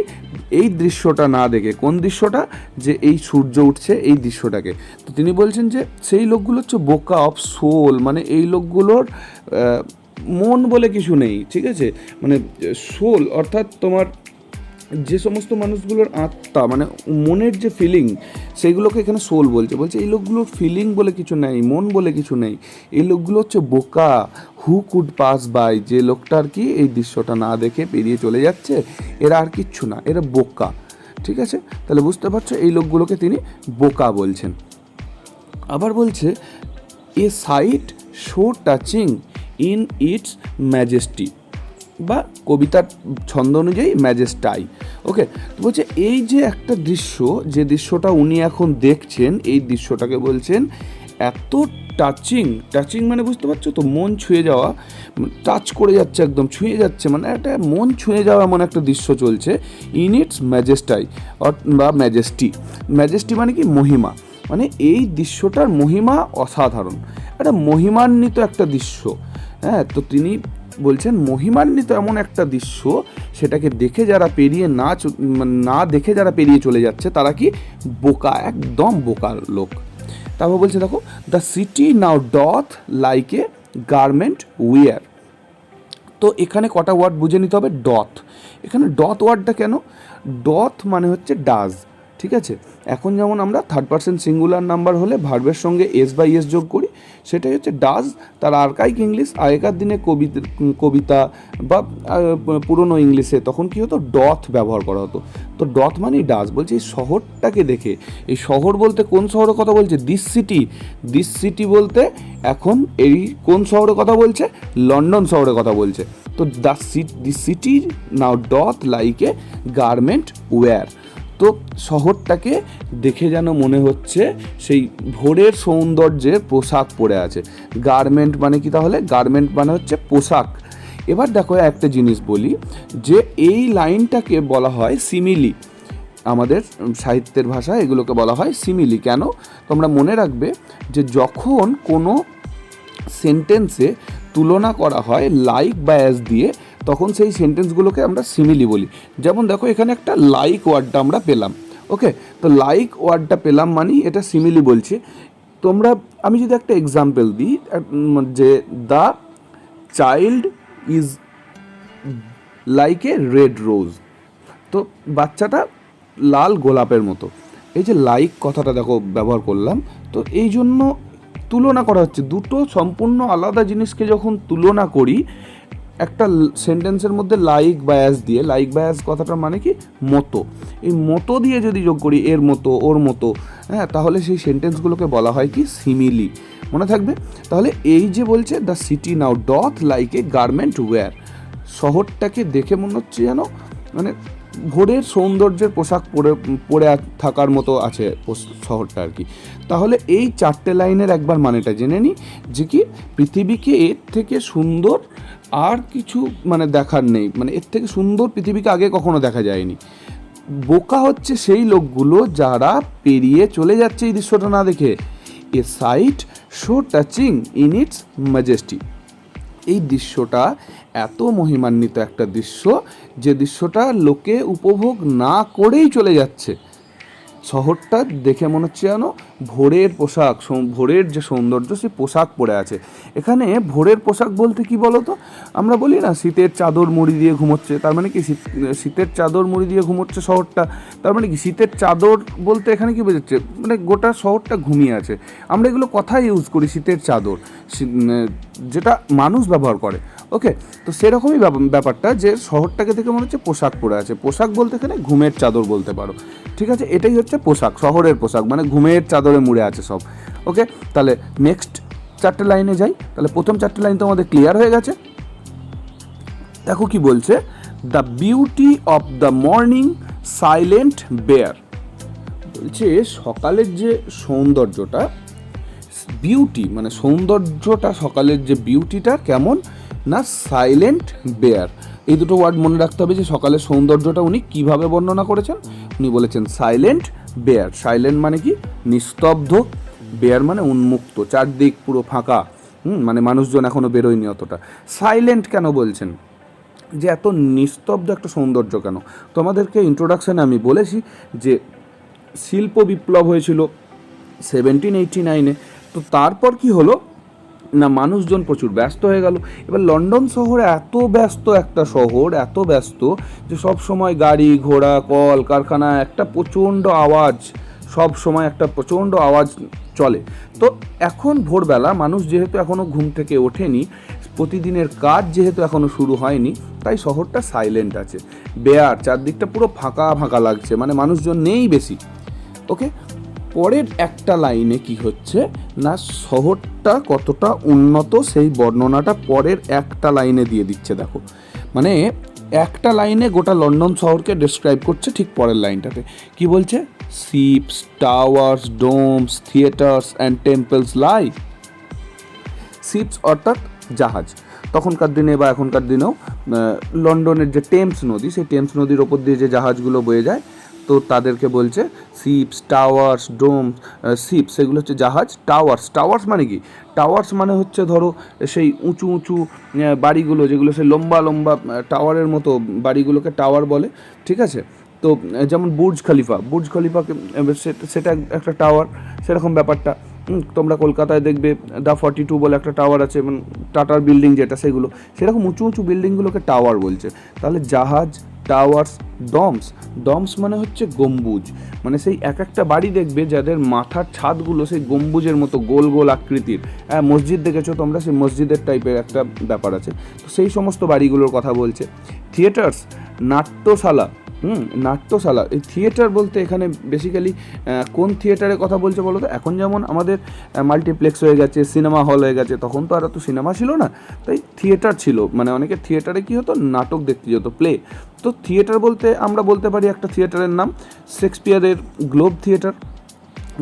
এই দৃশ্যটা না দেখে, কোন দৃশ্যটা, যে এই সূর্য উঠছে এই দৃশ্যটাকে, তো তিনি বলছেন যে সেই লোকগুলো হচ্ছে বোকা অফ সোল, মানে এই লোকগুলোর মন বলে কিছু নেই, ঠিক আছে, মানে সোল অর্থাৎ তোমার যে সমস্ত মানুষগুলোর আত্মা, মানে মনের যে ফিলিং, সেইগুলোকে এখানে সোল বলছে এই লোকগুলোর ফিলিং বলে কিছু নেই, মন বলে কিছু নেই, এই লোকগুলো হচ্ছে বোকা। হু কুড পাস বাই, যে লোকটা আর কি এই দৃশ্যটা না দেখে পেরিয়ে চলে যাচ্ছে, এরা আর কিচ্ছু না, এরা বোকা, ঠিক আছে। তাহলে বুঝতে পারছো এই লোকগুলোকে তিনি বোকা বলছেন। আবার বলছে a sight so touching in its majesty, বা কবিতার ছন্দ অনুযায়ী ম্যাজেস্টাই, ওকে। তো বলছে এই যে একটা দৃশ্য, যে দৃশ্যটা উনি এখন দেখছেন, এই দৃশ্যটাকে বলছেন এত টাচিং মানে বুঝতে পারছো তো, মন ছুঁয়ে যাওয়া, টাচ করে যাচ্ছে, একদম ছুঁয়ে যাচ্ছে, মানে একটা মন ছুঁয়ে যাওয়া এমন একটা দৃশ্য চলছে। ইন ইটস ম্যাজেস্টাই বা ম্যাজেস্টি মানে কি, মহিমা, মানে এই দৃশ্যটার মহিমা অসাধারণ, একটা মহিমান্বিত একটা দৃশ্য। হ্যাঁ, তো তিনি বলছেন মহিমান্বিত এমন একটা দৃশ্য, সেটাকে দেখে যারা পেরিয়ে না দেখে যারা পেরিয়ে চলে যাচ্ছে, তারা কি বোকা, একদম বোকার লোক। তারপর বলছে দেখো, the city now doth like a garment wear. তো এখানে কটা ওয়ার্ড বুঝে নিতে হবে। ডথ, এখানে ডথ ওয়ার্ডটা কেন, ডথ মানে হচ্ছে ডাজ, ঠিক আছে। এখন যেমন আমরা থার্ড পারসন সিঙ্গুলার নাম্বার হলে ভার্বের সঙ্গে এস বাই এস যোগ করি, সেটাই হচ্ছে ডাজ। তার আর্কাইক ইংলিশ, আগেকার দিনে কবিতা বা পুরনো ইংলিশে তখন কী হতো, ডথ ব্যবহার করা হতো। তো ডথ মানেই ডাজ। বলছে এই শহরটাকে দেখে, এই শহর বলতে কোন শহরের কথা বলছে, দিস সিটি বলতে এখন এই কোন শহরের কথা বলছে, লন্ডন শহরের কথা বলছে। তো the city now doth like a garment wear. তো শহরটাকে দেখে যেন মনে হচ্ছে সেই ভোরের সৌন্দর্যের পোশাক পরে আছে। গার্মেন্ট মানে কি তাহলে, গার্মেন্ট মানে হচ্ছে পোশাক। এবার দেখো একটা জিনিস বলি, যে এই লাইনটাকে বলা হয় সিমিলি, আমাদের সাহিত্যের ভাষায় এগুলোকে বলা হয় সিমিলি। কেন, তোমরা মনে রাখবে যে যখন কোনো সেন্টেন্সে তুলনা করা হয় লাইক বা অ্যাজ দিয়ে, তখন সেই সেন্টেন্সগুলোকে আমরা সিমিলি বলি। যেমন দেখো এখানে একটা লাইক ওয়ার্ডটা আমরা পেলাম, ওকে। তো লাইক ওয়ার্ডটা পেলাম মানে এটা সিমিলি বলছে। আমি যদি একটা এক্সাম্পল দিই, যে the child is like a red rose, তো বাচ্চাটা লাল গোলাপের মতো। এই যে লাইক কথাটা দেখো ব্যবহার করলাম, তো এই জন্য তুলনা করা হচ্ছে দুটো সম্পূর্ণ আলাদা জিনিসকে যখন তুলনা করি একটা সেন্টেন্সের মধ্যে লাইক বা অ্যাজ দিয়ে। লাইক বা অ্যাজ কথাটার মানে কি, মতো, এই মতো দিয়ে যদি যোগ করি, এর মতো, ওর মতো, হ্যাঁ, তাহলে সেই সেন্টেন্সগুলোকে বলা হয় কি, সিমিলি। মনে থাকবে। তাহলে এই যে বলছে the city now doth like a garment wear, শহরটাকে দেখে মনে হচ্ছে যেন মানে ভোরের সৌন্দর্যের পোশাক পরে থাকার মতো আছে শহরটা আর কি। তাহলে এই চারটে লাইনের একবার মানেটা জেনে নিই, যে কি পৃথিবীকে এর থেকে সুন্দর আর কিছু মানে দেখার নেই, মানে এর থেকে সুন্দর পৃথিবীকে আগে কখনো দেখা যায়নি। বোকা হচ্ছে সেই লোকগুলো যারা পেরিয়ে চলে যাচ্ছে এই দৃশ্যটা না দেখে। A sight so touching in its majesty, এই দৃশ্যটা এত মহিমান্বিত একটা দৃশ্য, যে দৃশ্যটা লোকে উপভোগ না করেই চলে যাচ্ছে। শহরটা দেখে মনে হচ্ছে যেন ভোরের পোশাক, ভোরের যে সৌন্দর্য, সে পোশাক পরে আছে। এখানে ভোরের পোশাক বলতে কি বলো তো, আমরা বলি না শীতের চাদর মুড়ি দিয়ে ঘুমোচ্ছে, তার মানে কি শীতের চাদর মুড়ি দিয়ে ঘুমোচ্ছে শহরটা, তার মানে কি শীতের চাদর বলতে এখানে কি বোঝাচ্ছে, মানে গোটা শহরটা ঘুমিয়ে আছে। আমরা এগুলো কথাই ইউজ করি, শীতের চাদর, যেটা মানুষ ব্যবহার করে, ওকে। তো সেরকমই ব্যাপারটা, যে শহরটাকে দেখে মনে হচ্ছে পোশাক পরে আছে। পোশাক বলতে এখানে ঘুমের চাদর বলতে পারো, ঠিক আছে। এটাই হচ্ছে পোশাক, শহরের পোশাক, মানে ঘুমের চাদরে মুড়ে আছে সব, ওকে। তাহলে নেক্সট চারটে লাইনে যাই। তাহলে প্রথম চারটে লাইন তো আমাদের ক্লিয়ার হয়ে গেছে। দেখো কি বলছে, the beauty of the morning silent bare, বলছে সকালের যে সৌন্দর্যটা, বিউটি মানে সৌন্দর্যটা, সকালের যে বিউটিটা কেমন, না সাইলেন্ট বেয়ার। এই দুটো ওয়ার্ড মনে রাখতে হবে যে সকালের সৌন্দর্যটা উনি কিভাবে বর্ণনা করেছেন। উনি বলেছেন সাইলেন্ট বেয়ার। সাইলেন্ট মানে কি? নিস্তব্ধ। বেয়ার মানে উন্মুক্ত, চারদিক পুরো ফাঁকা, মানে মানুষজন এখনো বেরোয়নি অতটা। সাইলেন্ট কেন বলছেন? যে এত নিস্তব্ধ একটা সৌন্দর্য কেন? তোমাদেরকে ইন্ট্রোডাকশানে আমি বলেছি যে শিল্প বিপ্লব হয়েছিল 1789-এ। তো তারপর কি হলো না, মানুষজন প্রচুর ব্যস্ত হয়ে গেল। এবার লন্ডন শহর এত ব্যস্ত একটা শহর, এত ব্যস্ত যে সব সময় গাড়ি ঘোড়া কল কারখানা, একটা প্রচণ্ড আওয়াজ, সব সময় একটা প্রচণ্ড আওয়াজ চলে। তো এখন ভোরবেলা মানুষ যেহেতু এখনও ঘুম থেকে ওঠেনি, প্রতিদিনের কাজ যেহেতু এখনও শুরু হয়নি, তাই শহরটা সাইলেন্ট আছে, বেয়ার, চারদিকটা পুরো ফাঁকা ফাঁকা লাগছে, মানে মানুষজন নেই বেশি। ওকে, পরের একটা লাইনে কি হচ্ছে না, শহরটা কতটা উন্নত সেই বর্ণনাটা পরের একটা লাইনে দিয়ে দিচ্ছে। দেখো, মানে একটা লাইনে গোটা লন্ডন শহরকে ডেসক্রাইব করছে। ঠিক পরের লাইনটাতে কি বলছে? Ships, towers, domes, theatres and temples lie. Ships অর্থাৎ জাহাজ। তখনকার দিনে বা এখনকার দিনেও লন্ডনের যে টেমস নদী, সেই টেমস নদীর ওপর দিয়ে যে জাহাজগুলো বয়ে যায়, তো তাদেরকে বলছে শিপস, টাওয়ার্স, ডোম। শিপস সেগুলো হচ্ছে জাহাজ। টাওয়ার্স, টাওয়ার্স মানে কি? টাওয়ার্স মানে হচ্ছে ধরো সেই উঁচু উঁচু বাড়িগুলো, যেগুলো সেই লম্বা লম্বা টাওয়ারের মতো বাড়িগুলোকে টাওয়ার বলে, ঠিক আছে? তো যেমন বুর্জ খলিফা, বুর্জ খলিফাকে সেটা একটা টাওয়ার, সেরকম ব্যাপারটা। তোমরা কলকাতায় দেখবে দ্য 42 বলে একটা টাওয়ার আছে, মানে টাটার বিল্ডিং যেটা, সেগুলো সেরকম উঁচু উঁচু বিল্ডিংগুলোকে টাওয়ার বলছে। তাহলে জাহাজ, টাওয়ার্স, ডমস। ডমস মানে হচ্ছে গম্বুজ, মানে সেই এক একটা বাড়ি দেখবে যাদের মাথার ছাদগুলো সেই গম্বুজের মতো গোল গোল আকৃতির। মসজিদ দেখেছো তোমরা, সেই মসজিদের টাইপের একটা ব্যাপার আছে। তো সেই সমস্ত বাড়িগুলোর কথা বলছে। থিয়েটার্স, নাট্যশালা। নাট্যশালা, এই থিয়েটার বলতে এখানে বেসিক্যালি কোন থিয়েটারের কথা বলছে বলো তো? এখন যেমন আমাদের মাল্টিপ্লেক্স হয়ে গেছে, সিনেমা হল হয়ে গেছে, তখন তো আর এত সিনেমা ছিল না, তাই থিয়েটার ছিল। মানে অনেকে থিয়েটারে কী হতো, নাটক দেখতে যেত, প্লে। তো থিয়েটার বলতে আমরা বলতে পারি একটা থিয়েটারের নাম শেক্সপিয়ারের গ্লোব থিয়েটার।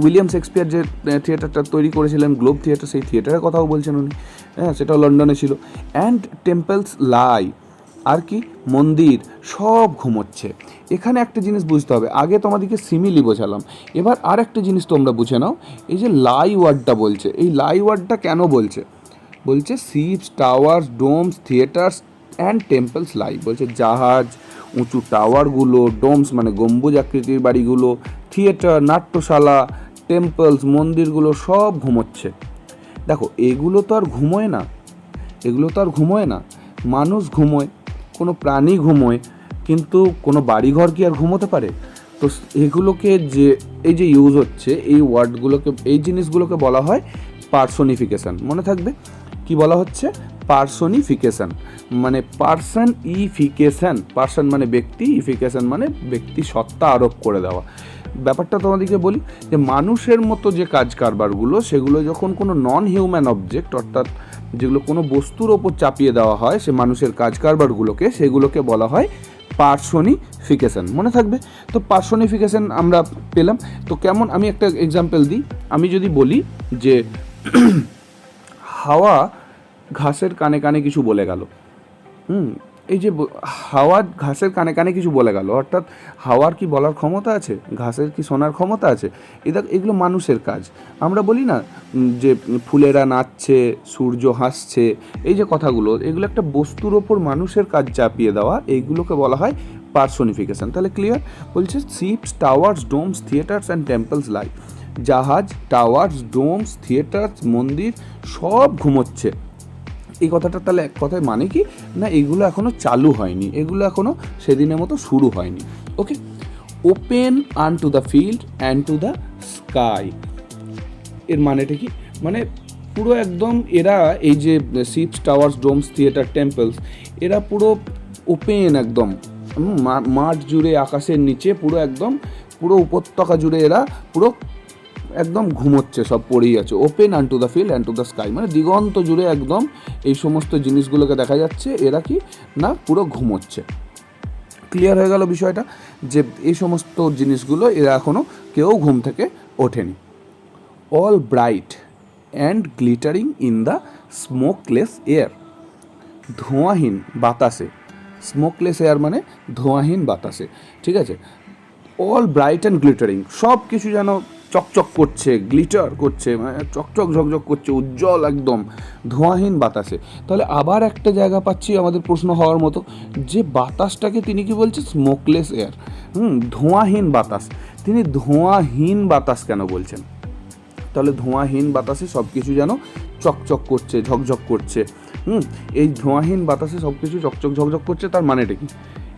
উইলিয়াম শেক্সপিয়ার যে থিয়েটারটা তৈরি করেছিলেন, গ্লোব থিয়েটার, সেই থিয়েটারের কথাও বলছেন উনি। হ্যাঁ, সেটাও লন্ডনে ছিল। অ্যান্ড টেম্পলস লাই, আর কি? মন্দির, সব ঘুমোচ্ছে। এখানে একটা জিনিস বুঝতে হবে, আগে তোমাদেরকে সিমিলি বোঝালাম, এবার আর একটা জিনিস তোমরা বুঝে নাও। এই যে লাই ওয়ার্ডটা বলছে, এই লাই ওয়ার্ডটা কেন বলছে? বলছে ships, towers, domes, theatres and temples lie. বলছে জাহাজ, উঁচু টাওয়ারগুলো, ডোমস মানে গম্বুজ আকৃতির বাড়িগুলো, থিয়েটার, নাট্যশালা, টেম্পলস, মন্দিরগুলো সব ঘুমোচ্ছে। দেখো, এগুলো তো আর ঘুমোয় না, এগুলো তো আর ঘুমোয় না। মানুষ ঘুমোয়, কোনো প্রাণী ঘুমোয়, কিন্তু কোনো বাড়িঘর কি আর ঘুমোতে পারে? তো এগুলোকে যে এই যে ইউজ হচ্ছে, এই ওয়ার্ডগুলোকে, এই জিনিসগুলোকে বলা হয় পার্সোনিফিকেশান। মনে থাকবে কি বলা হচ্ছে? পার্সোনিফিকেশান, মানে পার্সনিফিকেশান। পার্সন মানে ব্যক্তি, ইফিকেশান মানে ব্যক্তি সত্তা আরোপ করে দেওয়া। ব্যাপারটা তোমাদেরকে বলি যে মানুষের মতো যে কাজ কারবারগুলো, সেগুলো যখন কোনো নন হিউম্যান অবজেক্ট, অর্থাৎ যেগুলো কোনো বস্তুর ওপর চাপিয়ে দেওয়া হয় সে মানুষের কাজ কারবারগুলোকে, সেগুলোকে বলা হয় পার্সোনিফিকেশান। মনে থাকবে? তো পার্সোনিফিকেশান আমরা পেলাম। তো কেমন, আমি একটা এক্সাম্পল দিই। আমি যদি বলি যে হাওয়া ঘাসের কানে কানে কিছু বলে গেল, এই যে হাওয়া ঘাসের কানে কানে কিছু বলে গেল, অর্থাৎ হাওয়ার কি বলার ক্ষমতা আছে? ঘাসের কি শোনার ক্ষমতা আছে? এগুলো মানুষের কাজ। আমরা বলি না যে ফুলেরা নাচছে, সূর্য হাসছে, এই যে কথাগুলো, এগুলো একটা বস্তুর ওপর মানুষের কাজ চাপিয়ে দেওয়া, এইগুলোকে বলা হয় পার্সোনিফিকেশান। তাহলে ক্লিয়ার? বলছে ships, towers, domes, theatres and temples lie. জাহাজ, টাওয়ার্স, ডোমস, থিয়েটার্স, মন্দির সব ঘুমোচ্ছে। এই কথাটা তাহলে এক কথায় মানে কি না, এগুলো এখনও চালু হয়নি, এগুলো এখনও সেদিনের মতো শুরু হয়নি। Okay, open unto the field and to the sky. এর মানেটা কি? মানে পুরো একদম এরা, এই যে ships, towers, domes, theatre, temples, এরা পুরো ওপেন, একদম মাঠ জুড়ে, আকাশের নিচে, পুরো একদম পুরো উপত্যকা জুড়ে এরা পুরো একদম ঘুমোচ্ছে, সব পড়েই আছে। Open and to the field and to the sky, মানে দিগন্ত জুড়ে একদম এই সমস্ত জিনিসগুলোকে দেখা যাচ্ছে, এরা কি না পুরো ঘুমোচ্ছে। ক্লিয়ার হয়ে গেল বিষয়টা, যে এই সমস্ত জিনিসগুলো এরা এখনও কেউ ঘুম থেকে ওঠেনি। All bright and glittering in the smokeless air. ধোঁয়াহীন বাতাসে, স্মোকলেস এয়ার মানে ধোঁয়াহীন বাতাসে, ঠিক আছে। অল ব্রাইট অ্যান্ড গ্লিটারিং, সব কিছু যেন চকচক করছে, গ্লিটার করছে, মানে চকচক ঝকঝক করছে, উজ্জ্বল একদম ধোঁয়াহীন বাতাসে। তাহলে আবার একটা জায়গা পাচ্ছি আমাদের প্রশ্ন হওয়ার মতো, যে বাতাসটাকে তিনি কি বলছে, স্মোকলেস এয়ার, ধোঁয়াহীন বাতাস। তিনি ধোঁয়াহীন বাতাস কেন বলছেন? তাহলে ধোঁয়াহীন বাতাসে সব কিছু যেন চকচক করছে, ঝকঝক করছে। এই ধোঁয়াহীন বাতাসে সব কিছু চকচক ঝকঝক করছে, তার মানেটা কি?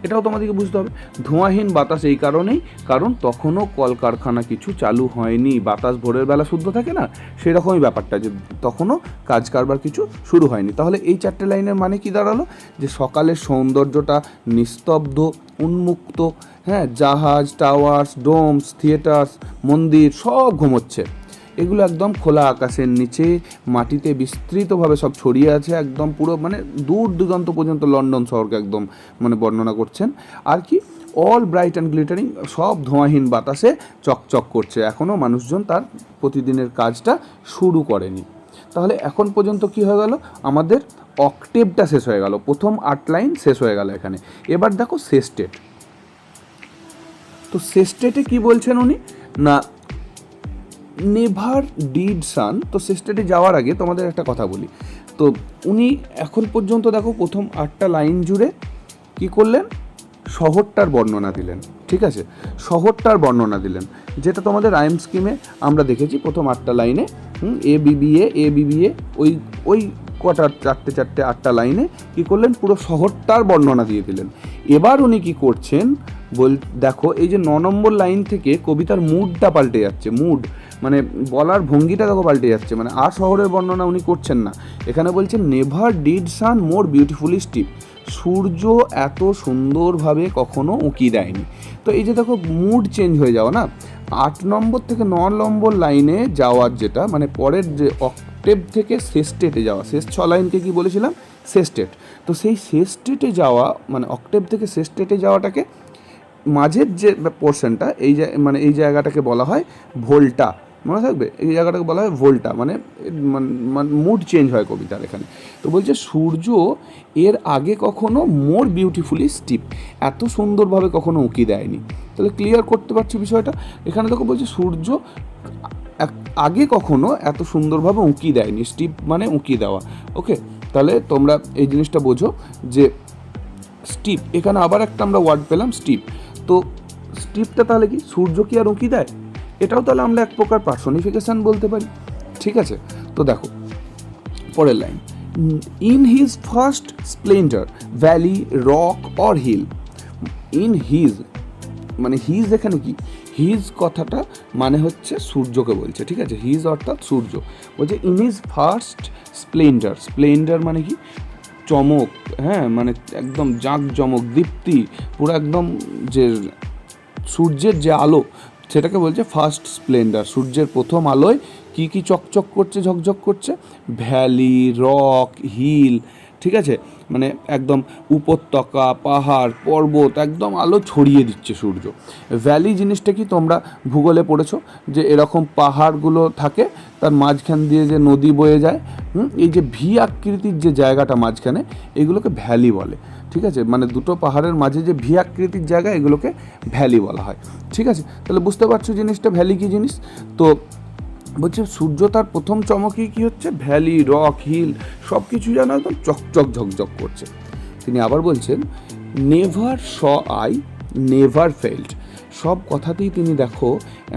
এটাও তোমাদেরকে বুঝতে হবে। ধোঁয়াহীন বাতাস এই কারণেই, কারণ তখনও কলকারখানা কিছু চালু হয়নি। বাতাস ভোরের বেলা শুদ্ধ থাকে না, সেরকমই ব্যাপারটা, যে তখনও কাজ কারবার কিছু শুরু হয়নি। তাহলে এই 4টে লাইনের মানে কি দাঁড়ালো? যে সকালের সৌন্দর্যটা নিস্তব্ধ, উন্মুক্ত, হ্যাঁ, জাহাজ, টাওয়ার্স, ডোমস, থিয়েটার্স, মন্দির সব ঘুমোচ্ছে। এগুলো একদম খোলা আকাশের নিচে মাটিতে বিস্তৃতভাবে সব ছড়িয়ে আছে, একদম পুরো মানে দূর দিগন্ত পর্যন্ত লন্ডন শহরকে একদম মানে বর্ণনা করছেন। আর কি, অল ব্রাইট অ্যান্ড গ্লিটারিং, সব ধোঁয়াহীন বাতাসে চকচক করছে, এখনও মানুষজন তার প্রতিদিনের কাজটা শুরু করেনি। তাহলে এখন পর্যন্ত কি হয়ে গেল? আমাদের অক্টেভটা শেষ হয়ে গেল, প্রথম 8 লাইন শেষ হয়ে গেল এখানে। এবার দেখো সেস্টেট। তো সেস্টেটে কি বলছেন উনি? না, নেভার ডিড সান। তো সেস্টেটে যাওয়ার আগে তোমাদের একটা কথা বলি। তো উনি এখন পর্যন্ত দেখো প্রথম 8টা লাইন জুড়ে কি করলেন? শহরটার বর্ণনা দিলেন, ঠিক আছে, শহরটার বর্ণনা দিলেন, যেটা তোমাদের রাইম স্কিমে আমরা দেখেছি প্রথম 8টা লাইনে। এ বিবিএ ওই কটার 8টা লাইনে কি করলেন? পুরো শহরটার বর্ণনা দিয়ে দিলেন। এবার উনি কি করছেন দেখো, এই যে 9 নম্বর লাইন থেকে কবিতার মুডটা পাল্টে যাচ্ছে, মুড মানে বলার ভঙ্গিটা দেখো পাল্টে যাচ্ছে, মানে আর শহরের বর্ণনা উনি করছেন না। এখানে বলছেন never did sun more beautifully steep, সূর্য এত সুন্দরভাবে কখনো উঁকি দেয়নি। তো এই যে দেখো মুড চেঞ্জ হয়ে যাওয়া না, 8 নম্বর থেকে 9 নম্বর লাইনে যাওয়ার যেটা মানে পরের যে অক্টেভ থেকে সেস্টেটে যাওয়া, শেষ 6 লাইনকে কি বলেছিলাম? সেস্টেট। তো সেই সেস্টেটে যাওয়া মানে অক্টেভ থেকে সেস্টেটে যাওয়াটাকে মাঝের যে পোর্শনটা মানে এই জায়গাটাকে বলা হয় ভোল্টা, মনে থাকবে, এই জায়গাটাকে বলা হয় ভোল্টা, মানে মুড চেঞ্জ হয় কবিতার এখানে। তো বলছে সূর্য এর আগে কখনো মোর বিউটিফুলি স্টিপ, এত সুন্দরভাবে কখনো উঁকি দেয়নি। তাহলে ক্লিয়ার করতে পারছি বিষয়টা? এখানে দেখো বলছে সূর্য আগে কখনো এত সুন্দরভাবে উঁকি দেয়নি, স্টিপ মানে উঁকি দেওয়া। ওকে, তাহলে তোমরা এই জিনিসটা বোঝো যে স্টিপ, এখানে আবার একটা আমরা ওয়ার্ড পেলাম স্টিপ। তো স্টিপটা তাহলে কি? সূর্য কি আর উঁকি দেয়? এটাও তাহলে আমরা এক প্রকার পার্সনিফিকেশন বলতে পারি, ঠিক আছে। তো দেখো পরের line, in his first splendour valley rock or hill. In his মানে হিজ, এখানে কি হিজ কথাটা মানে হচ্ছে সূর্যকে বলছে, ঠিক আছে, হিজ অর্থাৎ সূর্য। বলছে in his first Splendor, Splendor মানে কি? চমক, হ্যাঁ, মানে একদম জাঁকজমক, দীপ্তি, পুরো একদম যে সূর্যের যে আলো সেটাকে বলছে ফার্স্ট স্প্লেন্ডার। সূর্যের প্রথম আলোয় কি কি চকচক করছে, ঝকঝক করছে? ভ্যালি, রক, হিল, ঠিক আছে, মানে একদম উপত্যকা, পাহাড়, পর্বত, একদম আলো ছড়িয়ে দিচ্ছে সূর্য। ভ্যালি জিনিসটা কি তোমরা ভূগোলে পড়েছো, যে এরকম পাহাড়গুলো থাকে, তার মাঝখান দিয়ে যে নদী বয়ে যায়, এই যে ভি আকৃতির যে জায়গাটা মাঝখানে, এগুলোকে ভ্যালি বলে, ঠিক আছে, মানে দুটো পাহাড়ের মাঝে যে ভি আকৃতির জায়গা, এগুলোকে ভ্যালি বলা হয়, ঠিক আছে। তাহলে বুঝতে পারছো জিনিসটা, ভ্যালি কী জিনিস। তো বলছে সূর্য তার প্রথম চমকই কী হচ্ছে? ভ্যালি, রক, হিল সব কিছু যেন একদম চকচক ঝকঝক করছে। তিনি আবার বলছেন never saw I never felt, সব কথাতেই তিনি দেখো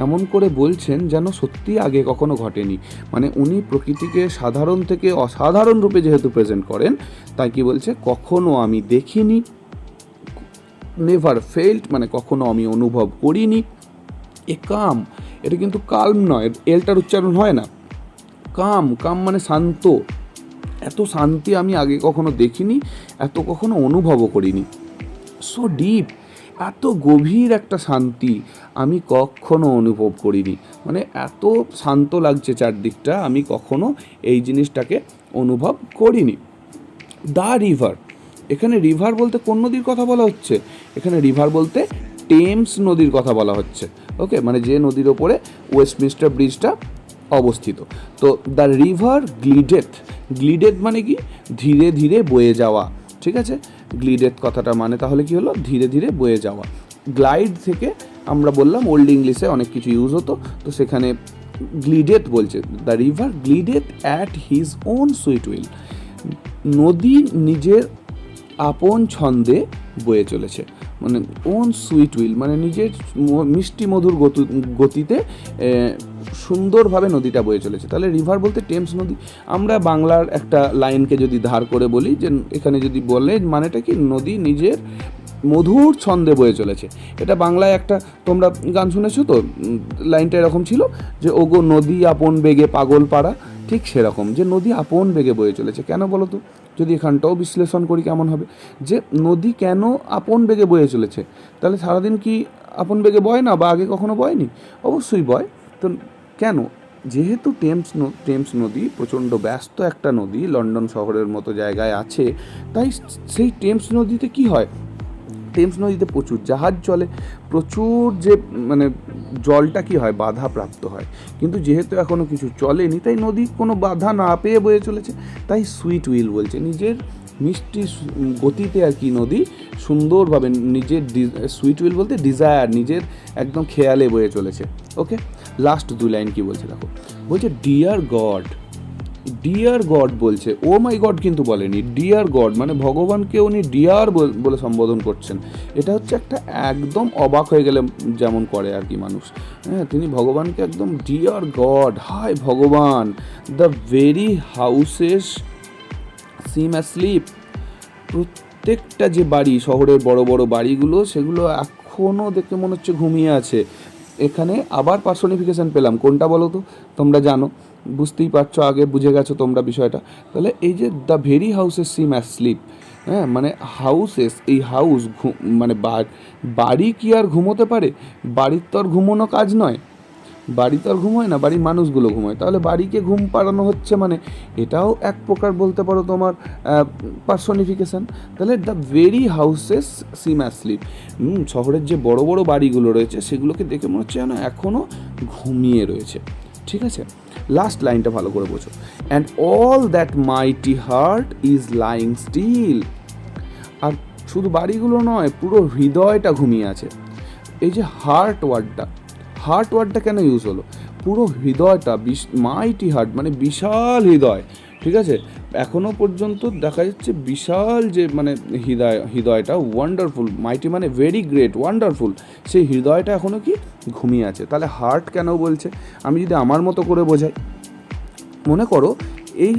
এমন করে বলছেন যেন সত্যি আগে কখনো ঘটেনি। মানে উনি প্রকৃতিকে সাধারণ থেকে অসাধারণ রূপে যেহেতু প্রেজেন্ট করেন, তাই কি বলছে? কখনো আমি দেখিনি, নেভার ফেল্ট মানে কখনো আমি অনুভব করিনি। এ কাম, এটা কিন্তু কাল্ম নয়, এলটার উচ্চারণ হয় না, কাম, কাম মানে শান্ত, এত শান্তি আমি আগে কখনো দেখিনি, এত কখনো অনুভবও করিনি। সো ডিপ, এত গভীর একটা শান্তি আমি কখনো অনুভব করিনি, মানে এত শান্ত লাগছে চারদিকটা, আমি কখনো এই জিনিসটাকে অনুভব করিনি। দ্য রিভার, এখানে রিভার বলতে কোন নদীর কথা বলা হচ্ছে? এখানে রিভার বলতে টেমস নদীর কথা বলা হচ্ছে। ওকে, মানে যে নদীর ওপরে ওয়েস্টমিনস্টার ব্রিজটা অবস্থিত। তো দ্য রিভার গ্লিডেড মানে কি ধীরে ধীরে বয়ে যাওয়া, ঠিক আছে। গ্লিডেড কথাটা মানে তাহলে কি হলো, ধীরে ধীরে বয়ে যাওয়া। গ্লাইড থেকে আমরা বললাম ওল্ড ইংলিশে অনেক কিছু ইউজ হতো, তো সেখানে গ্লিডেড বলছে, the river glided at his own sweet will. নদী নিজের আপন ছন্দে বয়ে চলেছে, মানে ওন সুইট উইল মানে নিজের মিষ্টি মধুর গতিতে সুন্দরভাবে নদীটা বয়ে চলেছে। তাহলে রিভার বলতে টেমস নদী। আমরা বাংলার একটা লাইনকে যদি ধার করে বলি, যে এখানে যদি বলে মানেটা কি, নদী নিজের মধুর ছন্দে বয়ে চলেছে। এটা বাংলায় একটা তোমরা গান শুনেছো তো, লাইনটা এরকম ছিল যে ওগো নদী আপন বেগে পাগল পাড়া, ঠিক সেরকম, যে নদী আপন বেগে বয়ে চলেছে। কেন বলো তো, যদি এখানটাও বিশ্লেষণ করি কেমন হবে, যে নদী কেন আপন বেগে বয়ে চলেছে? তাহলে সারাদিন কি আপন বেগে বয় না, বা আগে কখনো বয়নি? অবশ্যই বয়। তো কেন? যেহেতু টেমস নদী প্রচণ্ড ব্যস্ত একটা নদী, লন্ডন শহরের মতো জায়গায় আছে, তাই সেই টেমস নদীতে কি হয়, টেমস নদীতে প্রচুর জাহাজ চলে, প্রচুর যে মানে জলটা কি হয়, বাধাপ্রাপ্ত হয়। কিন্তু যেহেতু এখনও কিছু চলেনি, তাই নদী কোনো বাধা না পেয়ে বয়ে চলেছে। তাই সুইট উইল বলছে, নিজের মিষ্টি গতিতে আর কি নদী সুন্দরভাবে নিজের সুইট উইল বলতে ডিজায়ার, নিজের একদম খেয়ালে বয়ে চলেছে। ওকে, লাস্ট দু লাইন কি বলছে দেখো, বলছে ডিয়ার গড বলছে, ও মাই গড কিন্তু বলেনি, ডিয়ার গড মানে ভগবানকে উনি ডিয়ার বলে সম্বোধন করছেন। এটা হচ্ছে একটা একদম অবাক হয়ে গেলে যেমন করে আর কি মানুষ, হ্যাঁ, তিনি ভগবানকে একদম ডিয়ার গড, হাই ভগবান, the very houses SIM asleep. প্রত্যেকটা যে বাড়ি, শহরের বড় বড় বাড়িগুলো, সেগুলো এখনও দেখে মনে হচ্ছে ঘুমিয়ে আছে। এখানে আবার পার্সোনিফিকেশান পেলাম, কোনটা বলো তো, তোমরা জানো, বুঝতেই পারছো, আগে বুঝে গেছো তোমরা বিষয়টা। তাহলে এই যে the very houses SIM asleep, হ্যাঁ, মানে হাউসেস, এই হাউস মানে বাড়ি কি আর ঘুমোতে পারে? বাড়ির তো আর ঘুমোনো কাজ নয়, বাড়ি তো আর ঘুমোয় না, বাড়ির মানুষগুলো ঘুমোয়। তাহলে বাড়িকে ঘুম পাড়ানো হচ্ছে, মানে এটাও এক প্রকার বলতে পারো তোমার পার্সোনিফিকেশান। তাহলে the very houses SIM asleep, শহরের যে বড় বড় বাড়িগুলো রয়েছে, সেগুলোকে দেখে মনে হচ্ছে যেন এখনও ঘুমিয়ে রয়েছে, ঠিক আছে। লাস্ট লাইনটা ভালো করে বোঝো, and all that mighty heart is lying still. আর শুধু বাড়িগুলো নয়, পুরো হৃদয়টা ঘুমিয়ে আছে। এই যে হার্ট ওয়ার্ডটা কেন ইউজ হলো? পুরো হৃদয়টা, মাইটি হার্ট মানে বিশাল হৃদয়, ঠিক আছে। এখনও পর্যন্ত দেখা যাচ্ছে বিশাল যে মানে হৃদয়টা ওয়ান্ডারফুল, মাইটি মানে ভেরি গ্রেট, ওয়ান্ডারফুল, সেই হৃদয়টা এখনও কি ঘুমিয়ে আছে। তাহলে হার্ট কেন বলছে? আমি যদি আমার মতো করে বোঝাই, মনে করো এই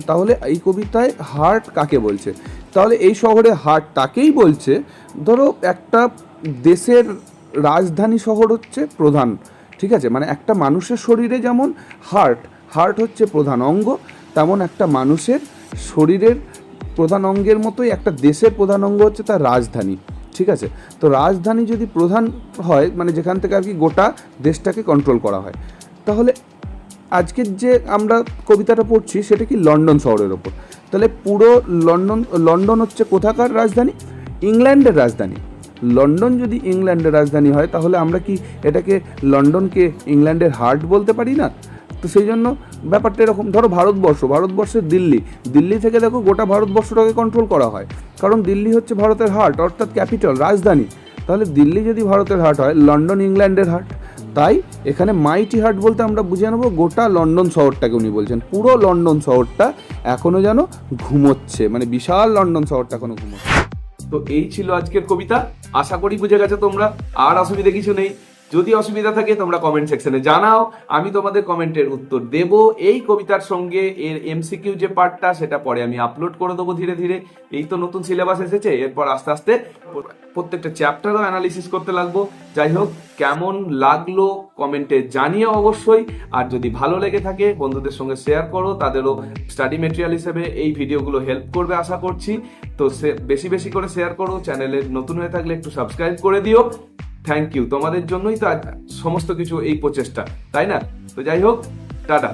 তাহলে এই কবিতায় হার্ট কাকে বলছে? তাহলে এই শহরে হার্ট তাকেই বলছে, ধরো একটা দেশের রাজধানী শহর হচ্ছে প্রধান, ঠিক আছে, মানে একটা মানুষের শরীরে যেমন হার্ট হচ্ছে প্রধান অঙ্গ, তেমন একটা মানুষের শরীরের প্রধান অঙ্গের মতোই একটা দেশের প্রধান অঙ্গ হচ্ছে তার রাজধানী, ঠিক আছে। তো রাজধানী যদি প্রধান হয়, মানে যেখান থেকে আর কি গোটা দেশটাকে কন্ট্রোল করা হয়, তাহলে আজকের যে আমরা কবিতাটা পড়ছি সেটা কি লন্ডন শহরের ওপর। তাহলে পুরো লন্ডন হচ্ছে কোথাকার রাজধানী? ইংল্যান্ডের রাজধানী। লন্ডন যদি ইংল্যান্ডের রাজধানী হয়, তাহলে আমরা কি এটাকে লন্ডনকে ইংল্যান্ডের হার্ট বলতে পারি না? তো সেই জন্য ব্যাপারটা এরকম। ধরো ভারতবর্ষের দিল্লি থেকে দেখো গোটা ভারতবর্ষটাকে কন্ট্রোল করা হয়, কারণ দিল্লি হচ্ছে ভারতের হার্ট, অর্থাৎ ক্যাপিটাল, রাজধানী। তাহলে দিল্লি যদি ভারতের হার্ট হয়, লন্ডন ইংল্যান্ডের হার্ট। তাই এখানে মাইটি হার্ট বলতে আমরা বুঝে নেবো গোটা লন্ডন শহরটাকে উনি বলছেন, পুরো লন্ডন শহরটা এখনও যেন ঘুমোচ্ছে, মানে বিশাল লন্ডন শহরটা এখনো ঘুমোচ্ছে। তো এই ছিল আজকের কবিতা, আশা করি বুঝে গেছো তোমরা, আর অসুবিধা কিছু নেই। যদি অসুবিধা থাকে তোমরা কমেন্ট সেকশনে জানাও, আমি তোমাদের কমেন্টের উত্তর দেব। এই কবিতার সঙ্গে এর এমসিকিউ যে পার্টটা, সেটা পরে আমি আপলোড করে দেবো ধীরে ধীরে। এই তো নতুন সিলেবাস এসেছে, এরপর আস্তে আস্তে প্রত্যেকটা চ্যাপ্টারও অ্যানালিসিস করতে লাগবো। যাই হোক, কেমন লাগলো কমেন্টে জানিও অবশ্যই। আর যদি ভালো লেগে থাকে বন্ধুদের সঙ্গে শেয়ার করো, তাদেরও স্টাডি মেটেরিয়াল হিসেবে এই ভিডিওগুলো হেল্প করবে আশা করছি। তো বেশি বেশি করে শেয়ার করো, চ্যানেলে নতুন হয়ে থাকলে একটু সাবস্ক্রাইব করে দিও। থ্যাংক ইউ, তোমাদের জন্যই তো সমস্ত কিছু এই প্রচেষ্টা, তাই না? তো যাই হোক, টাটা।